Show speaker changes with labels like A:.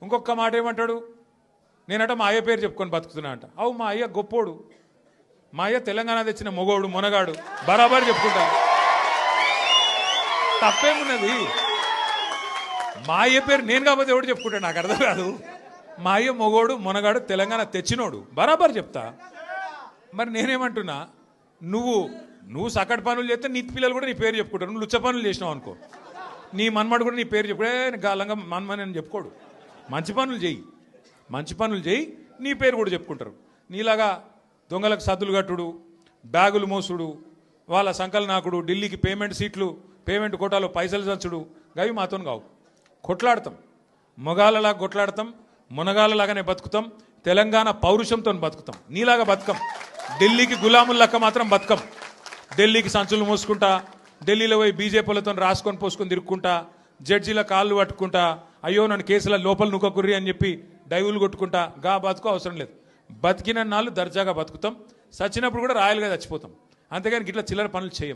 A: ఇంకొక మాట ఏమంటాడు, నేనట మా అయ్య పేరు చెప్పుకొని బతుకుతున్నా అంట. అవు మా అయ్య గొప్పోడు, మా అయ్య తెలంగాణ తెచ్చిన మొగోడు మునగాడు, బరాబర్ చెప్పుకుంటా. తప్పేమున్నది? మా అయ్య పేరు నేను కాకపోతే ఎవడు చెప్పుకుంటా, నాకు అర్థం కాదు. మా అయ్య మొగోడు మునగాడు తెలంగాణ తెచ్చినోడు, బరాబర్ చెప్తా. మరి నేనేమంటున్నా, నువ్వు సకట్ పనులు చేస్తే నీ పిల్లలు కూడా నీ పేరు చెప్పుకుంటారు. నువ్వు లుచ్చ పనులు చేసినావు అనుకో, నీ మన్మడు కూడా నీ పేరు చెప్పుడే గాలంగా మన్మని అని చెప్పుకోడు. మంచి పనులు చేయి, నీ పేరు కూడా చెప్పుకుంటారు. నీలాగా దొంగలకు సద్దులు కట్టుడు, బ్యాగులు మోసుడు, వాళ్ళ సంకల్ నాకుడు, ఢిల్లీకి పేమెంట్ కోటాలో పైసలు చచ్చుడు, గవి మాతో కావు. కొట్లాడతాం, మొగాళ్ళలాగా కొట్లాడతాం, మునగాళ్ళలాగానే బతుకుతాం, తెలంగాణ పౌరుషంతో బతుకుతాం. నీలాగా బతుకం, ఢిల్లీకి గులాములక్క మాత్రం బతుకం. ఢిల్లీకి సంచులు మోసుకుంటా, ఢిల్లీలో పోయి బీజేపీలతో రాసుకొని పోసుకొని తిరుక్కుంటా, జడ్జీల కాళ్ళు పట్టుకుంటా, అయ్యో నన్ను కేసుల లోపల నుక్కకుర్రి అని చెప్పి డైవులు కొట్టుకుంటా, గా బతుకు అవసరం లేదు. బతికిన నాళ్ళు దర్జాగా బతుకుతాం, చచ్చినప్పుడు కూడా రాయలుగా చచ్చిపోతాం. అంతేగాని ఇట్లా చిల్లర పనులు చేయం.